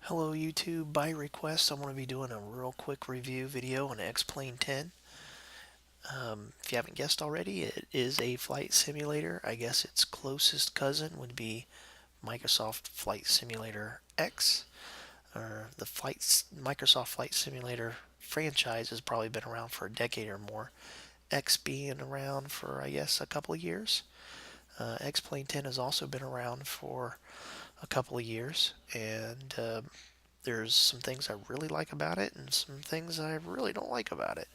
Hello YouTube, by request I'm going to be doing a real quick review video on Xplane 10. If you haven't guessed already, it is a flight simulator. I guess its closest cousin would be Microsoft Flight Simulator X, or the Microsoft Flight Simulator franchise has probably been around for a decade or more. X being around for, I guess, a couple of years. Xplane 10 has also been around for a couple of years, and there's some things I really like about it and some things I really don't like about it.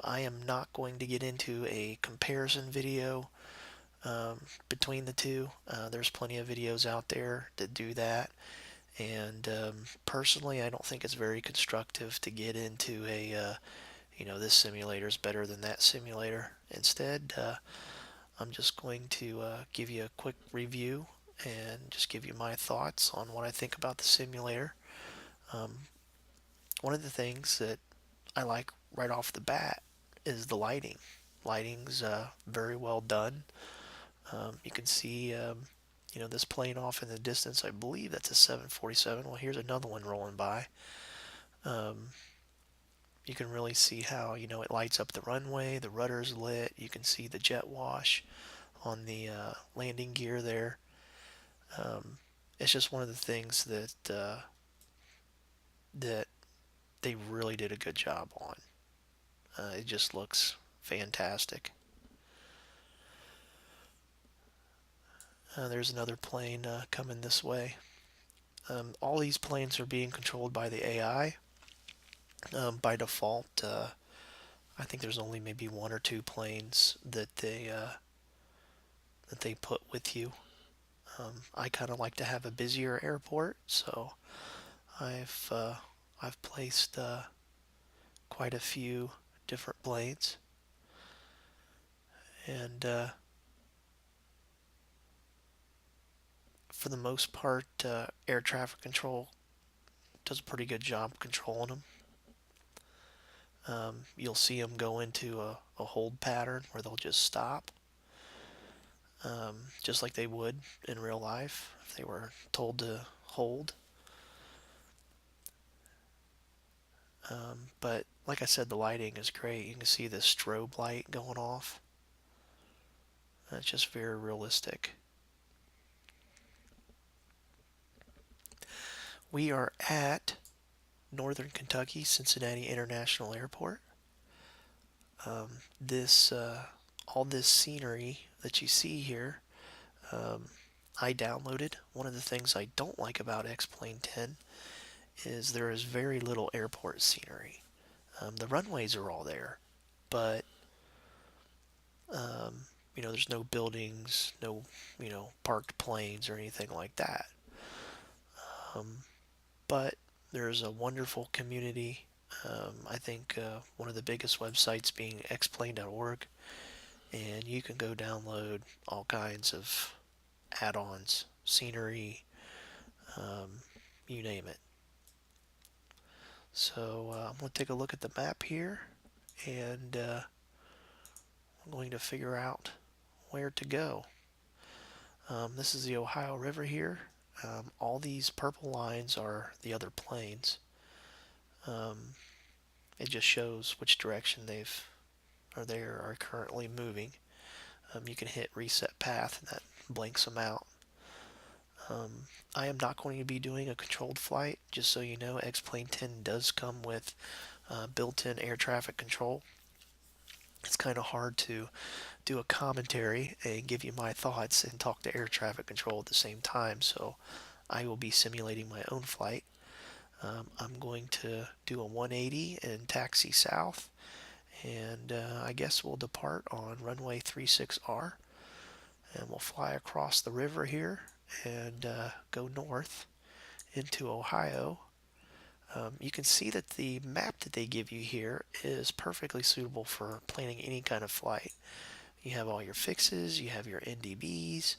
I am not going to get into a comparison video between the two. There's plenty of videos out there that do that, and personally, I don't think it's very constructive to get into this simulator is better than that simulator. Instead, I'm just going to give you a quick review and just give you my thoughts on what I think about the simulator. Um, One of the things that I like right off the bat is the lighting. Lighting's very well done. You can see, this plane off in the distance. I believe that's a 747. Well, here's another one rolling by. Um, you can really see how it lights up the runway. The rudder's lit. You can see the jet wash on the landing gear there. Um, it's just one of the things that they really did a good job on. It just looks fantastic. There's another plane coming this way. All these planes are being controlled by the AI. By default, I think there's only maybe one or two planes that they put with you. I kind of like to have a busier airport, so I've uh, I've placed quite a few different planes, and for the most part, air traffic control does a pretty good job controlling them. You'll see them go into a hold pattern where they'll just stop, just like they would in real life if they were told to hold. But like I said, the lighting is great. You can see the strobe light going off. It's just very realistic. We are at Northern Kentucky Cincinnati International Airport. This all this scenery that you see here, um, I downloaded. One of the things I don't like about Xplane 10 is there is very little airport scenery. The runways are all there, but um, there's no buildings, no parked planes or anything like that. Um, but there's a wonderful community. I think one of the biggest websites being xplane.org, and you can go download all kinds of add-ons, scenery, um, you name it. So I'm going to take a look at the map here, and I'm going to figure out where to go. This is the Ohio River here. All these purple lines are the other planes. Um, it just shows which direction they are currently moving. You can hit reset path and that blanks them out. I am not going to be doing a controlled flight, just so you know. Xplane 10 does come with built-in air traffic control. It's kind of hard to do a commentary and give you my thoughts and talk to air traffic control at the same time, so I will be simulating my own flight. I'm going to do a 180 and taxi south, and I guess we'll depart on runway 36R, and we'll fly across the river here and go north into Ohio. You can see that the map that they give you here is perfectly suitable for planning any kind of flight. You have all your fixes, you have your NDBs,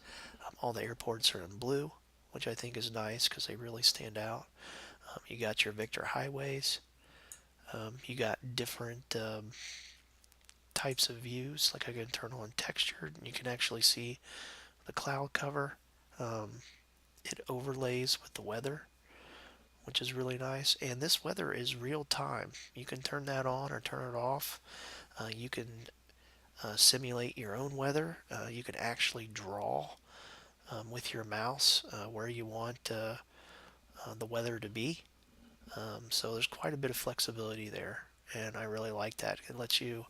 all the airports are in blue, which I think is nice because they really stand out. You got your Victor highways. You got different types of views. Like I can turn on textured, and you can actually see the cloud cover. It overlays with the weather. which is really nice. And this weather is real time. You can turn that on or turn it off. You can simulate your own weather. You can actually draw with your mouse where you want the weather to be. So there's quite a bit of flexibility there, and I really like that. It lets you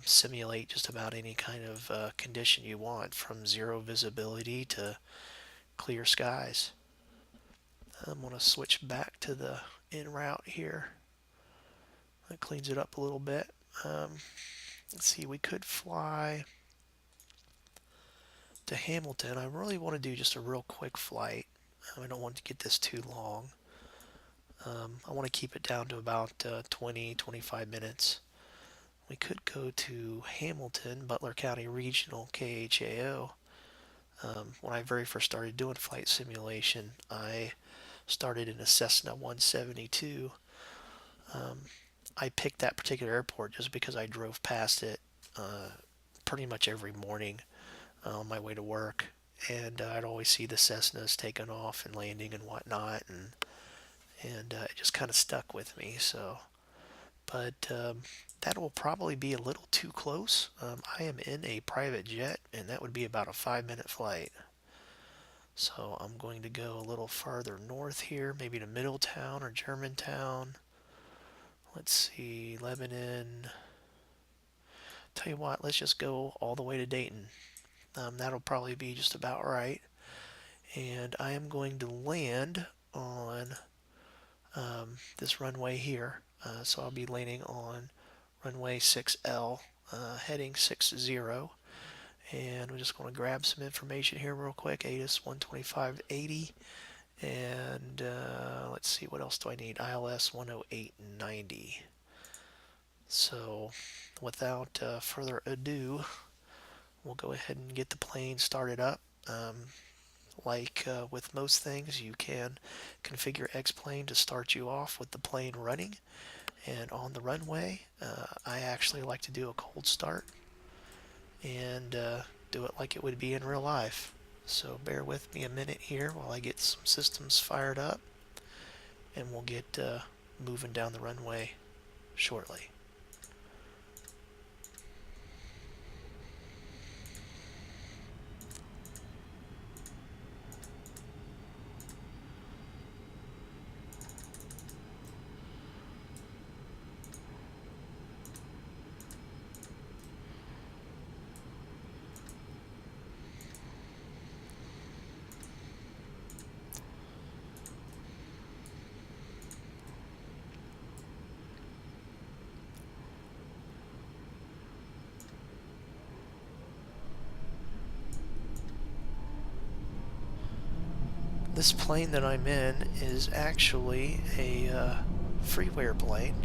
simulate just about any kind of condition you want, from zero visibility to clear skies. I'm going to switch back to the en route here. That cleans it up a little bit. Let's see, we could fly to Hamilton. I really want to do just a real quick flight. I don't want to get this too long. I want to keep it down to about 20-25 minutes. We could go to Hamilton, Butler County Regional, KHAO. When I very first started doing flight simulation, I started in a Cessna 172. I picked that particular airport just because I drove past it pretty much every morning on my way to work, and I'd always see the Cessnas taking off and landing and whatnot, and it just kind of stuck with me. So, but that will probably be a little too close. I am in a private jet, and that would be about a 5-minute flight. So I'm going to go a little farther north here, maybe to Middletown or Germantown. Let's see, Lebanon. Tell you what, let's just go all the way to Dayton. That'll probably be just about right. And I am going to land on this runway here. So I'll be landing on runway 6L, heading 60. And we're just going to grab some information here real quick. ATIS 12580. And let's see, what else do I need? ILS 10890. So without further ado, we'll go ahead and get the plane started up. Like with most things, you can configure Xplane to start you off with the plane running. And on the runway, I actually like to do a cold start and do it like it would be in real life. So bear with me a minute here while I get some systems fired up, and we'll get moving down the runway shortly. This plane that I'm in is actually a freeware plane.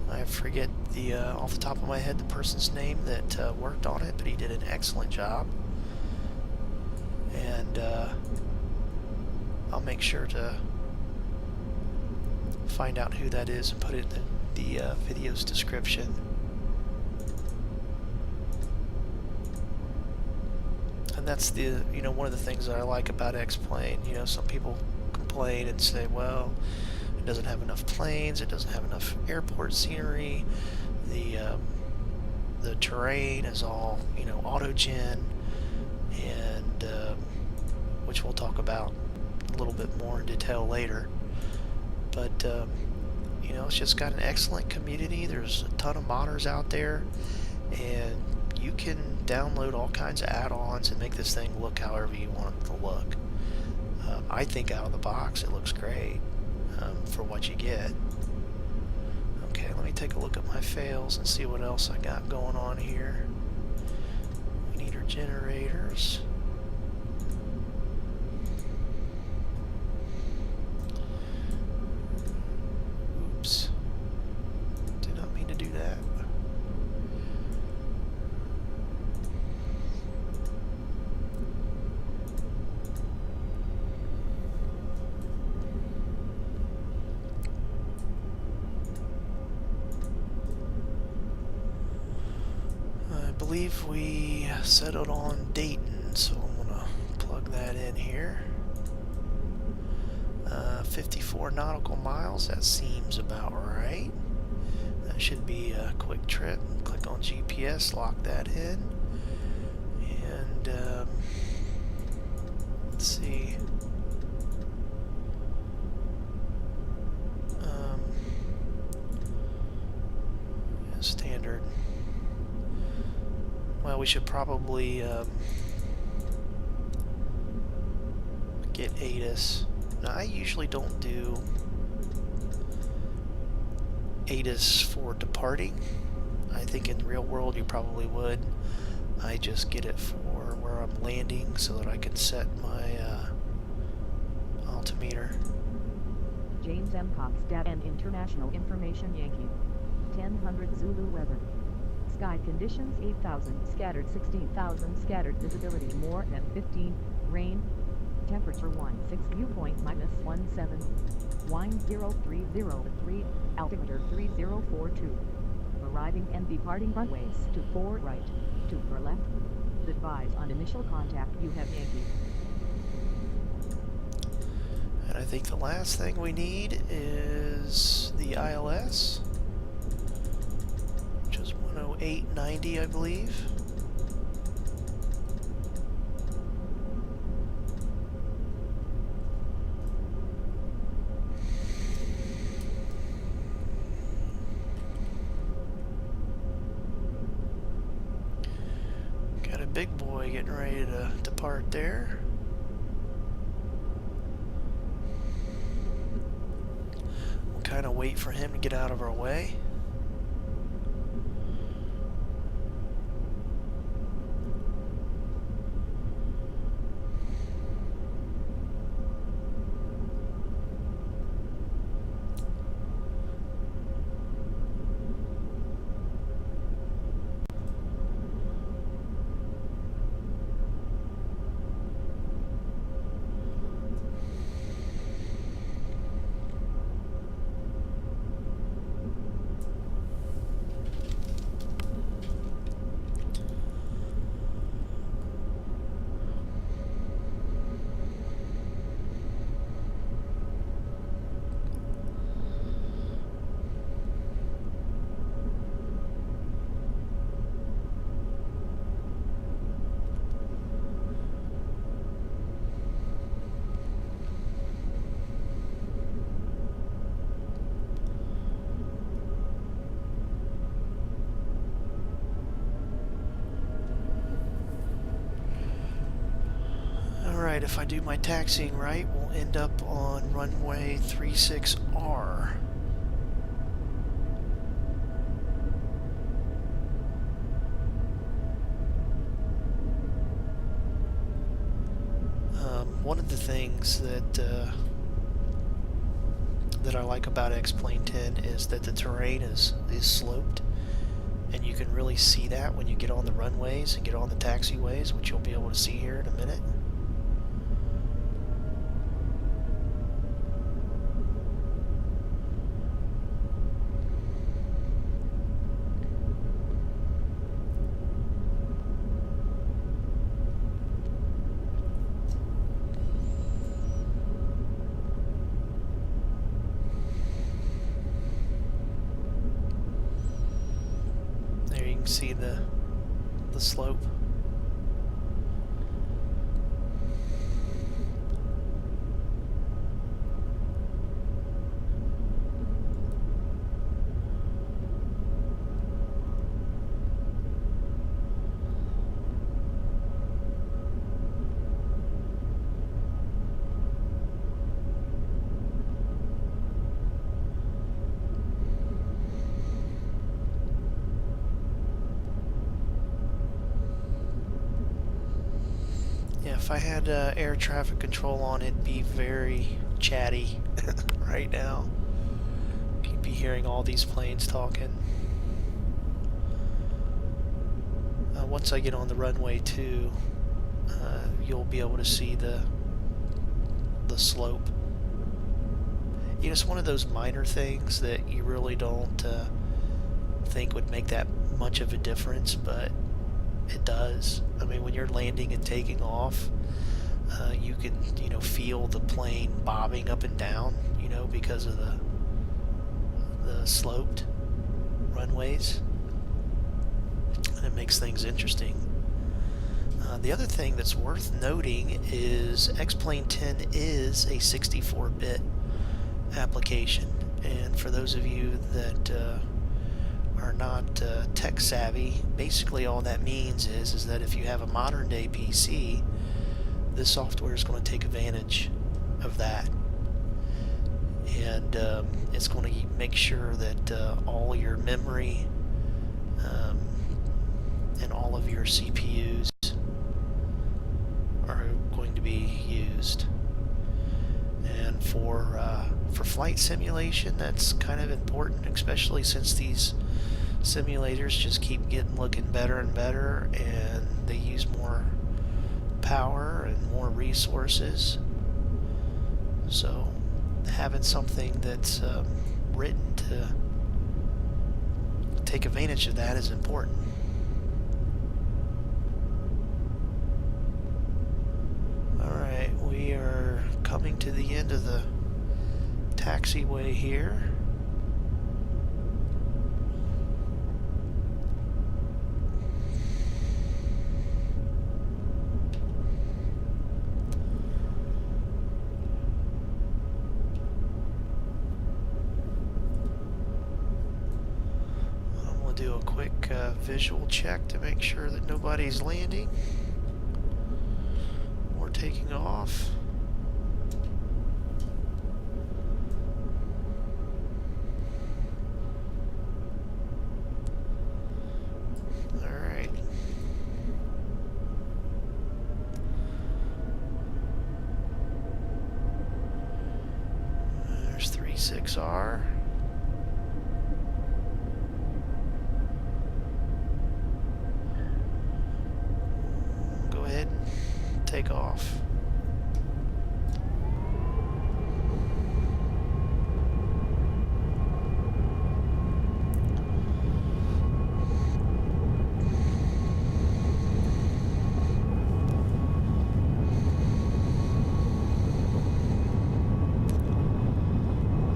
I forget the off the top of my head the person's name that worked on it, but he did an excellent job. And I'll make sure to find out who that is and put it in the video's description. And that's the, one of the things that I like about Xplane. Some people complain and say, well, it doesn't have enough planes, it doesn't have enough airport scenery, the terrain is all, autogen, and which we'll talk about a little bit more in detail later. But, it's just got an excellent community. There's a ton of modders out there, and you can download all kinds of add-ons and make this thing look however you want it to look. I think out of the box it looks great for what you get. Okay, let me take a look at my fails and see what else I got going on here. We need our generators. Oops. Did not mean to do that. I believe we settled on Dayton, so I'm gonna plug that in here. 54 nautical miles. That seems about right. That should be a quick trip. Click on GPS, lock that in, and let's see. Standard. Well, we should probably get ATIS. Now, I usually don't do ATIS for departing. I think in the real world you probably would. I just get it for where I'm landing so that I can set my altimeter. James M. Cox, Data and International Information Yankee. 1000 Zulu weather. Sky conditions 8,000, scattered 16,000, scattered visibility more than 15, rain. Temperature 16, viewpoint -17, wind 0303, altimeter 3042. Arriving and departing runways 24 right, 2 for left. Advise on initial contact, you have Yankee. And I think the last thing we need is the ILS, which is 108.90, I believe. Got a big boy getting ready to depart there. We'll kind of wait for him to get out of our way. Alright, if I do my taxiing right, we'll end up on runway 36R. One of the things that I like about Xplane 10 is that the terrain is sloped, and you can really see that when you get on the runways and get on the taxiways, which you'll be able to see here in a minute. See the slope. If I had air traffic control on, it'd be very chatty right now. You'd be hearing all these planes talking. Once I get on the runway 2, you'll be able to see the slope. You know, it's one of those minor things that you really don't think would make that much of a difference, but it does. I mean, when you're landing and taking off, You can, feel the plane bobbing up and down, because of the sloped runways, and it makes things interesting. The other thing that's worth noting is Xplane 10 is a 64-bit application, and for those of you that are not tech savvy, basically all that means is that if you have a modern day PC, this software is going to take advantage of that, and it's going to make sure that all your memory and all of your CPUs are going to be used. And for flight simulation, that's kind of important, especially since these simulators just keep looking better and better, and they use more power and more resources. So having something that's written to take advantage of that is important. Alright, we are coming to the end of the taxiway here. I'm going to do a quick visual check to make sure that nobody's landing or taking off. Alright. There's 36R. Go ahead and take off.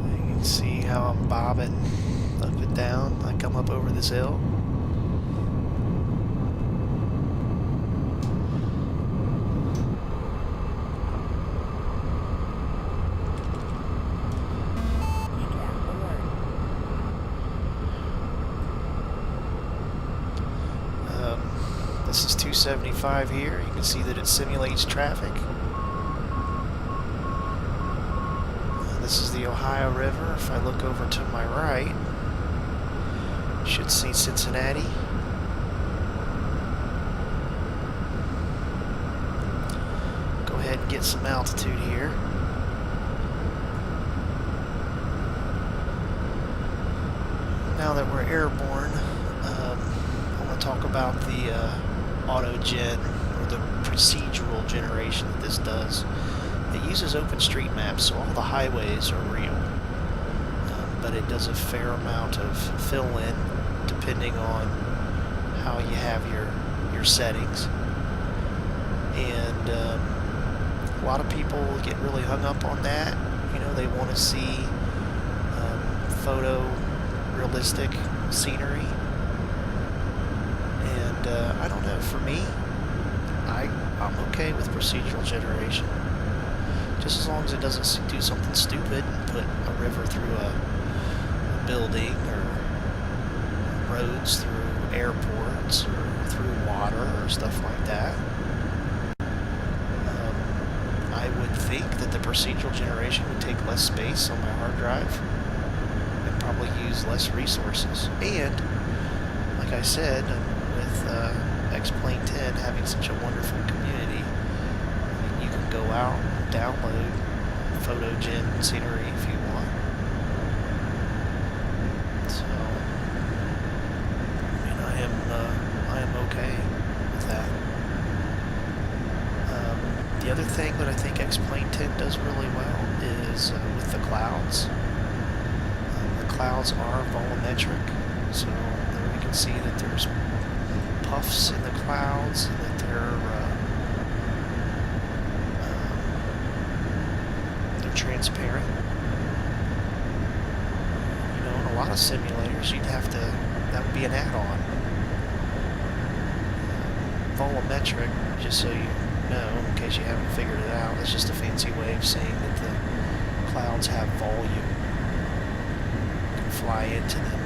You can see how I'm bobbing up and down. I come up over this hill. This is 275 here. You can see that it simulates traffic. This is the Ohio River. If I look over to my right, you should see Cincinnati. Go ahead and get some altitude here. Now that we're airborne, I want to talk about the auto-gen, or the procedural generation that this does. It uses OpenStreetMap, so all the highways are real, but it does a fair amount of fill-in depending on how you have your settings. And a lot of people get really hung up on that. They want to see photo-realistic scenery. And I don't know, for me, I'm okay with procedural generation. Just as long as it doesn't do something stupid and put a river through a building, or roads through airports, or through water, or stuff like that. I would think that the procedural generation would take less space on my hard drive and probably use less resources. And, like I said, with Xplane 10 having such a wonderful community, you can go out and download photo-gen scenery if you want. So, I am okay with that. The other thing that I think Xplane 10 does really well is with the clouds. The clouds are volumetric, so there we can see that there's puffs in the clouds, and that they're transparent. You know, in a lot of simulators, you'd have to, that would be an add-on. Volumetric, just so you know, in case you haven't figured it out, it's just a fancy way of saying that the clouds have volume. You can fly into them.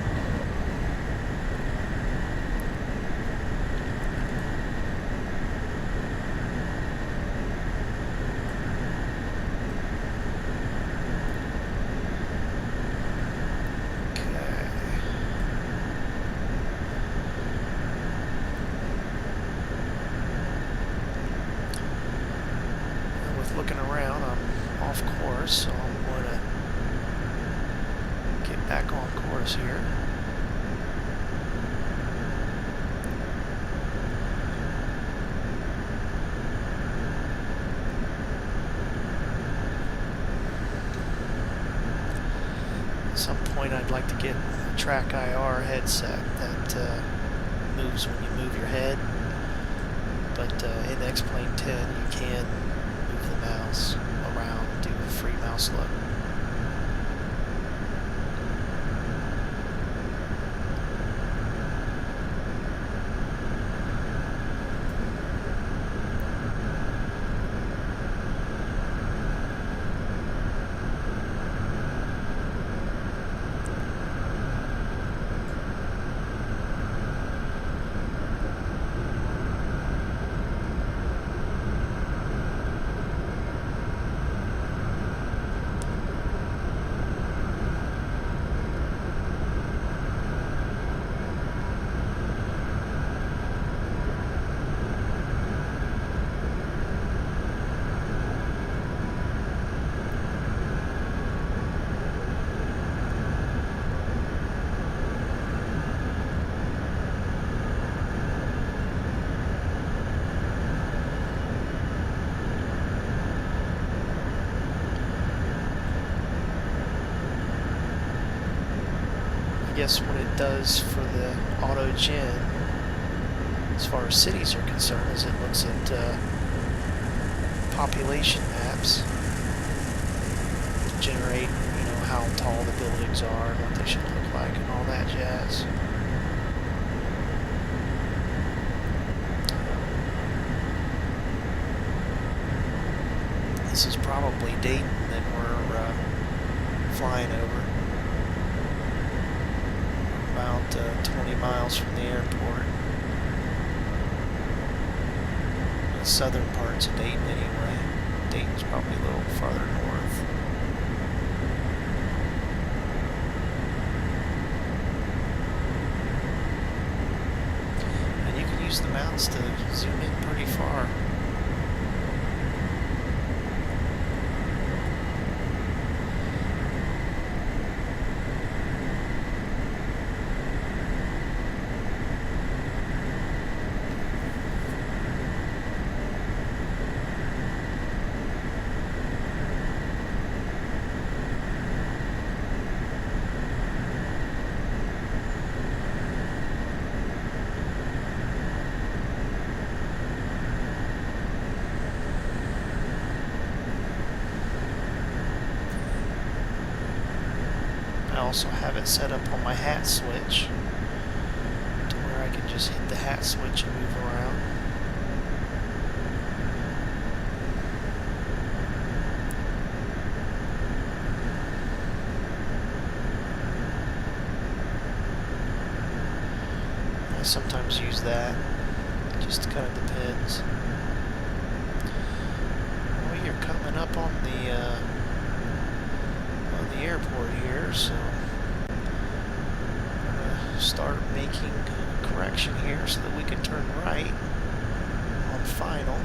Looking around, I'm off course, so I'm going to get back on course here. At some point I'd like to get a Track IR headset that moves when you move your head, but in Xplane 10 you can move the mouse around, do a free mouse look. I guess what it does for the auto gen, as far as cities are concerned, is it looks at population maps to generate, you know, how tall the buildings are and what they should look like and all that jazz. This is probably Dayton that we're flying over. About 20 miles from the airport. The southern parts of Dayton anyway. Dayton's probably a little farther north. And you can use the mouse to zoom in pretty far. I also have it set up on my hat switch to where I can just hit the hat switch and move around. I sometimes use that, just kind of depends. Well, you're coming up on the airport here, so I'm gonna start making a correction here so that we can turn right on final.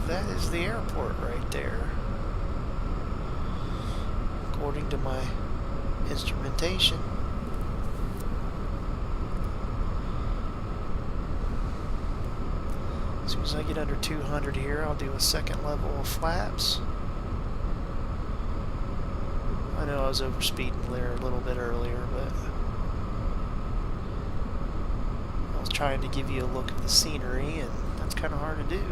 believe that is the airport right there, according to my instrumentation. As soon as I get under 200 here, I'll do a second level of flaps. I know I was overspeeding there a little bit earlier, but I was trying to give you a look at the scenery, and that's kind of hard to do.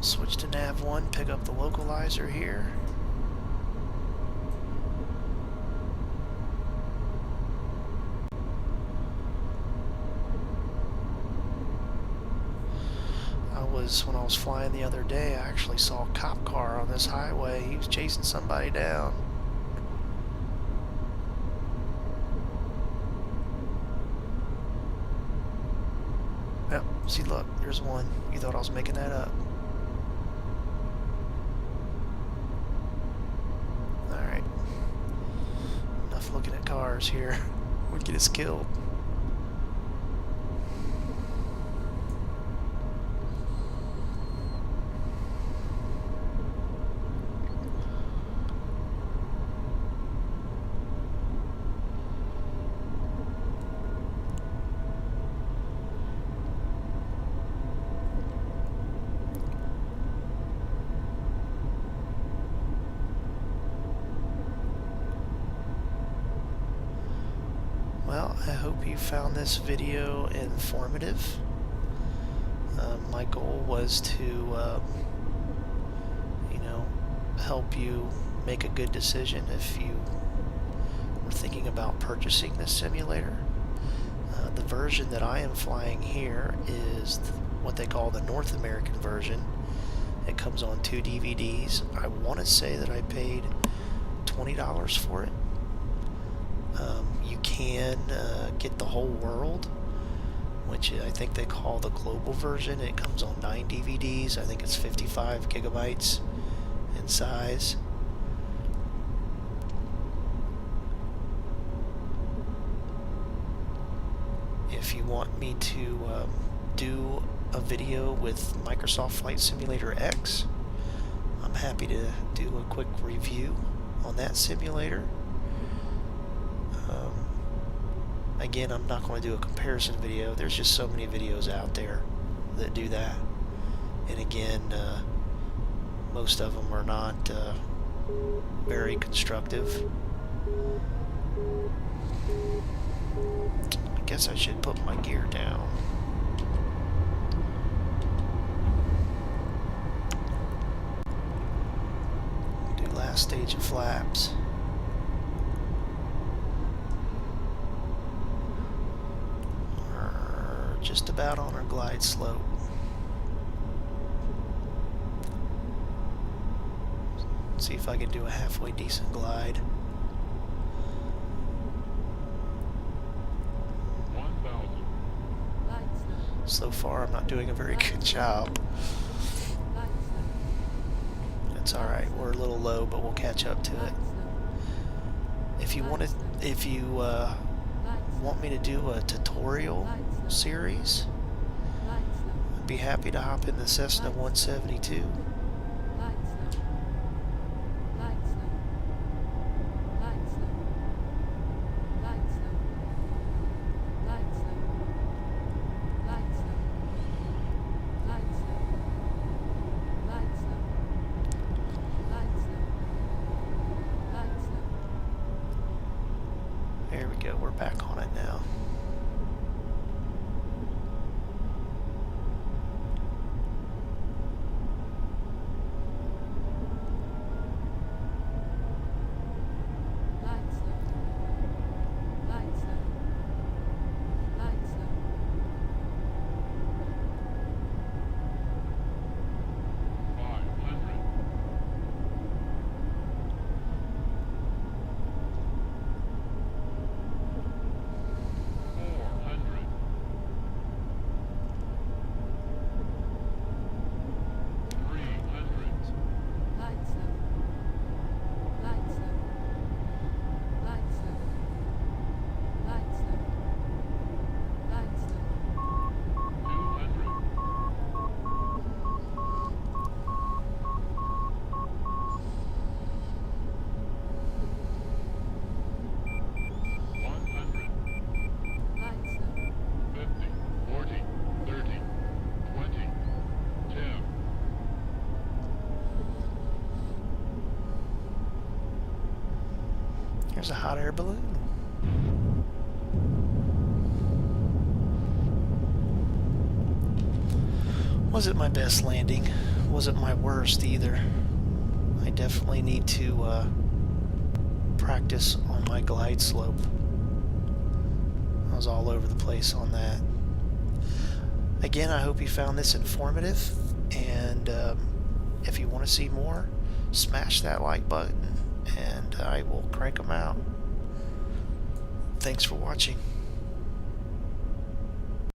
Switch to nav 1, pick up the localizer here. When I was flying the other day, I actually saw a cop car on this highway. He was chasing somebody down. Yep, see, look, there's one. You thought I was making that up. Alright. Enough looking at cars here. Would get us killed. Well, I hope you found this video informative. My goal was to, help you make a good decision if you were thinking about purchasing this simulator. The version that I am flying here is what they call the North American version. It comes on 2 DVDs. I want to say that I paid $20 for it. You can get the whole world, which I think they call the global version. It comes on 9 DVDs. I think it's 55 gigabytes in size. If you want me to do a video with Microsoft Flight Simulator X, I'm happy to do a quick review on that simulator. Again, I'm not going to do a comparison video. There's just so many videos out there that do that. And again, most of them are not very constructive. I guess I should put my gear down. Do last stage of flaps. Just about on our glide slope. Let's see if I can do a halfway decent glide. 1,000. So far, I'm not doing a very good job. That's alright, we're a little low, but we'll catch up to it. If you want me to do a tutorial series, I'd be happy to hop in the Cessna 172. There we go, we're back on it now. Here's a hot air balloon. Wasn't my best landing. Wasn't my worst either. I definitely need to practice on my glide slope. I was all over the place on that. Again, I hope you found this informative, and if you want to see more, smash that like button, and I will crank them out. Thanks for watching.